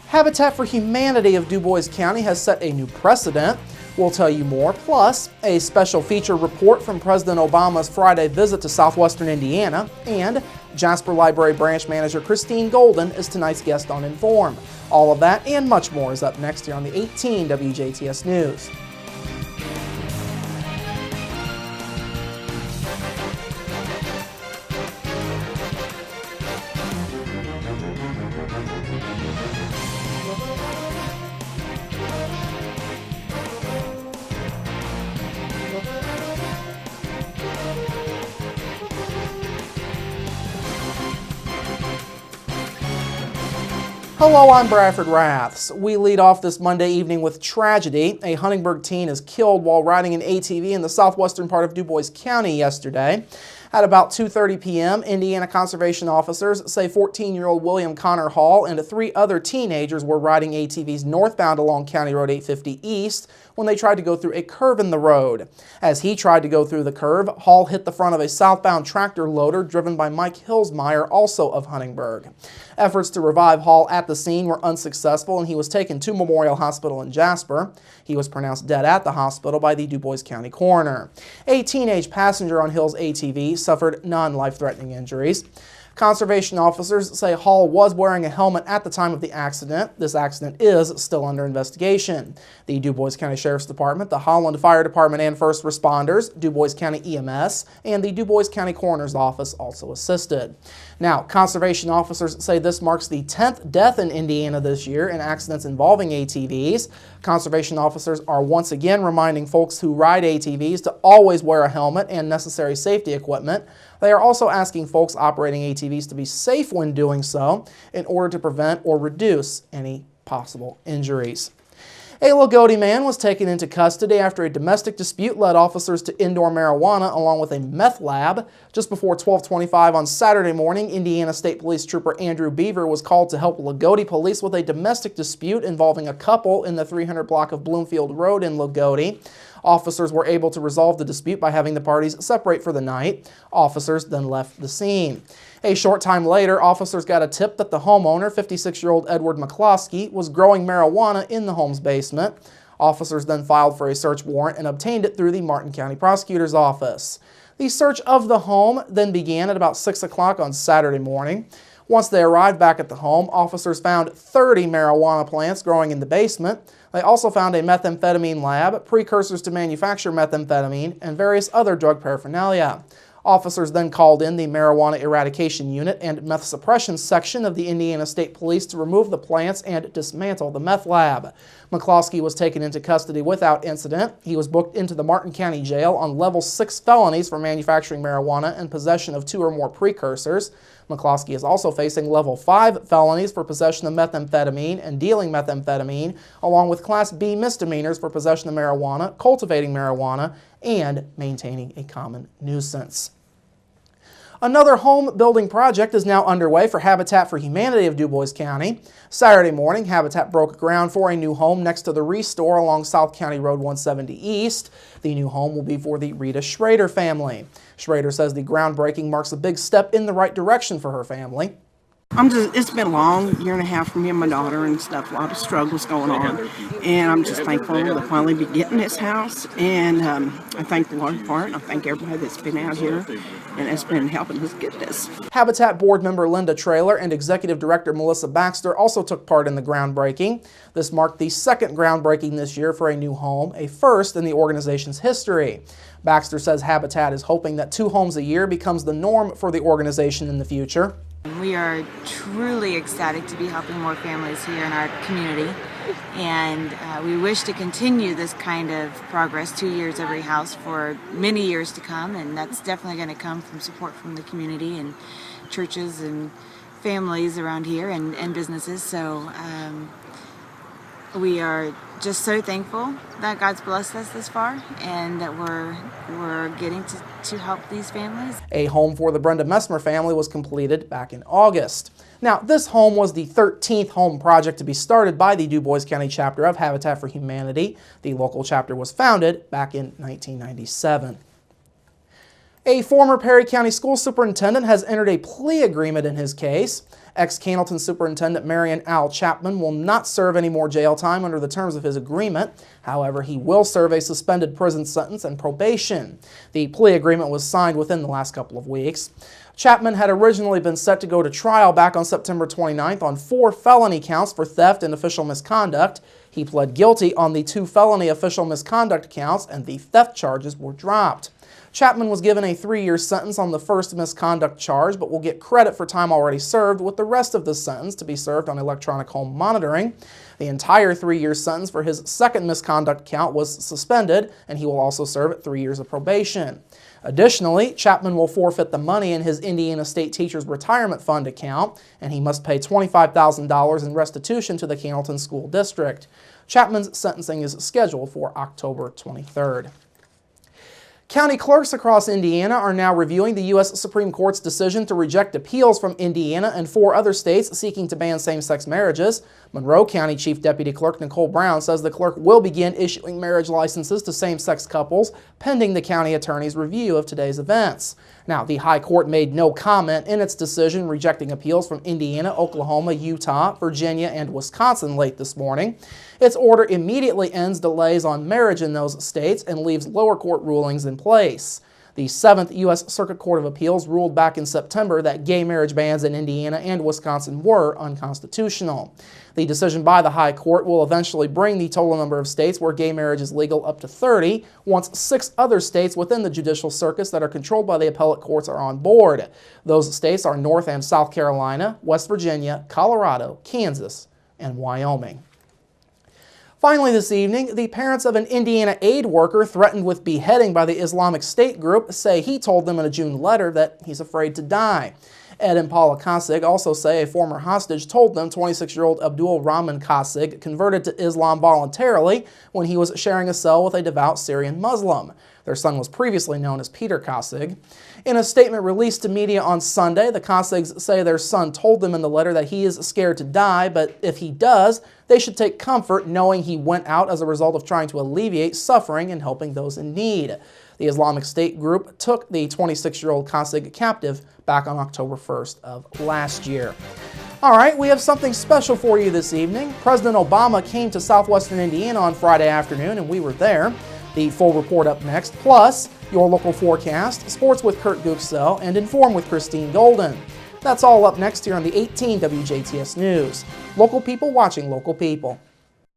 Habitat for Humanity of DuBois County has set a new precedent. We'll tell you more, plus a special feature report from President Obama's Friday visit to southwestern Indiana, and Jasper Library Branch Manager Christine Golden is tonight's guest on Inform. All of that and much more is up next here on the 18 WJTS News. Hello, I'm Bradford Raths. We lead off this Monday evening with tragedy. A Huntingburg teen is killed while riding an ATV in the southwestern part of DuBois County yesterday. At about 2:30 p.m., Indiana conservation officers say 14-year-old William Connor Hall and 3 other teenagers were riding ATVs northbound along County Road 850 East when they tried to go through a curve in the road. As he tried to go through the curve, Hall hit the front of a southbound tractor loader driven by Mike Hillsmeyer, also of Huntingburg. Efforts to revive Hall at the scene were unsuccessful, and he was taken to Memorial Hospital in Jasper. He was pronounced dead at the hospital by the DuBois County coroner. A teenage passenger on Hill's ATV suffered non-life-threatening injuries. Conservation officers say Hall was wearing a helmet at the time of the accident. This accident is still under investigation. The DuBois County Sheriff's Department, the Holland Fire Department and first responders, DuBois County EMS, and the DuBois County Coroner's Office also assisted. Now, conservation officers say this marks the 10th death in Indiana this year in accidents involving ATVs. Conservation officers are once again reminding folks who ride ATVs to always wear a helmet and necessary safety equipment. They are also asking folks operating ATVs to be safe when doing so in order to prevent or reduce any possible injuries. A Lagodi man was taken into custody after a domestic dispute led officers to indoor marijuana along with a meth lab. Just before 12:25 on Saturday morning, Indiana State Police Trooper Andrew Beaver was called to help Lagodi police with a domestic dispute involving a couple in the 300 block of Bloomfield Road in Lagodi. Officers were able to resolve the dispute by having the parties separate for the night. Officers then left the scene. A short time later, officers got a tip that the homeowner, 56-year-old Edward McCloskey, was growing marijuana in the home's basement. Officers then filed for a search warrant and obtained it through the Martin County Prosecutor's Office. The search of the home then began at about 6 o'clock on Saturday morning. Once they arrived back at the home, officers found 30 marijuana plants growing in the basement. They also found a methamphetamine lab, precursors to manufacture methamphetamine, and various other drug paraphernalia. Officers then called in the Marijuana Eradication Unit and Meth Suppression Section of the Indiana State Police to remove the plants and dismantle the meth lab. McCloskey was taken into custody without incident. He was booked into the Martin County Jail on level 6 felonies for manufacturing marijuana and possession of 2 or more precursors. McCloskey is also facing level 5 felonies for possession of methamphetamine and dealing methamphetamine, along with Class B misdemeanors for possession of marijuana, cultivating marijuana, and maintaining a common nuisance. Another home building project is now underway for Habitat for Humanity of DuBois County. Saturday morning, Habitat broke ground for a new home next to the Restore along South County Road 170 East. The new home will be for the Rita Schrader family. Schrader says the groundbreaking marks a big step in the right direction for her family. It's been a long year and a half for me and my daughter and stuff, a lot of struggles going on. And I'm just thankful to finally be getting this house. And I thank the Lord for it. I thank everybody that's been out here and has been helping us get this. Habitat board member Linda Traylor and executive director Melissa Baxter also took part in the groundbreaking. This marked the second groundbreaking this year for a new home, a first in the organization's history. Baxter says Habitat is hoping that 2 homes a year becomes the norm for the organization in the future. We are truly ecstatic to be helping more families here in our community, and we wish to continue this kind of progress, 2 years every house for many years to come, and that's definitely going to come from support from the community and churches and families around here and businesses. So we are just so thankful that God's blessed us this far and that we're getting to help these families. A home for the Brenda Messmer family was completed back in August. Now, this home was the 13th home project to be started by the DuBois County chapter of Habitat for Humanity. The local chapter was founded back in 1997. A former Perry County school superintendent has entered a plea agreement in his case. Ex-Cannleton Superintendent Marion Al Chapman will not serve any more jail time under the terms of his agreement. However, he will serve a suspended prison sentence and probation. The plea agreement was signed within the last couple of weeks. Chapman had originally been set to go to trial back on September 29th on 4 felony counts for theft and official misconduct. He pled guilty on the 2 felony official misconduct counts, and the theft charges were dropped. Chapman was given a 3-year sentence on the first misconduct charge, but will get credit for time already served, with the rest of the sentence to be served on electronic home monitoring. The entire 3-year sentence for his second misconduct count was suspended, and he will also serve 3 years of probation. Additionally, Chapman will forfeit the money in his Indiana State Teachers Retirement Fund account, and he must pay $25,000 in restitution to the Cannleton School District. Chapman's sentencing is scheduled for October 23rd. County clerks across Indiana are now reviewing the U.S. Supreme Court's decision to reject appeals from Indiana and 4 other states seeking to ban same-sex marriages. Monroe County Chief Deputy Clerk Nicole Brown says the clerk will begin issuing marriage licenses to same-sex couples pending the county attorney's review of today's events. Now, the High Court made no comment in its decision rejecting appeals from Indiana, Oklahoma, Utah, Virginia, and Wisconsin late this morning. Its order immediately ends delays on marriage in those states and leaves lower court rulings in place. The 7th U.S. Circuit Court of Appeals ruled back in September that gay marriage bans in Indiana and Wisconsin were unconstitutional. The decision by the High Court will eventually bring the total number of states where gay marriage is legal up to 30, once 6 other states within the judicial circuits that are controlled by the appellate courts are on board. Those states are North and South Carolina, West Virginia, Colorado, Kansas, and Wyoming. Finally this evening, the parents of an Indiana aid worker threatened with beheading by the Islamic State group say he told them in a June letter that he's afraid to die. Ed and Paula Kasig also say a former hostage told them 26-year-old Abdul Rahman Kasig converted to Islam voluntarily when he was sharing a cell with a devout Syrian Muslim. Their son was previously known as Peter Kasig. In a statement released to media on Sunday, the Kasigs say their son told them in the letter that he is scared to die, but if he does, they should take comfort knowing he went out as a result of trying to alleviate suffering and helping those in need. The Islamic State group took the 26-year-old Kasig captive back on October 1st of last year. All right, we have something special for you this evening. President Obama came to southwestern Indiana on Friday afternoon, and we were there. The full report up next, plus your local forecast, sports with Kurt Guxell, and Inform with Christine Golden. That's all up next here on the 18 WJTS News. Local people watching local people.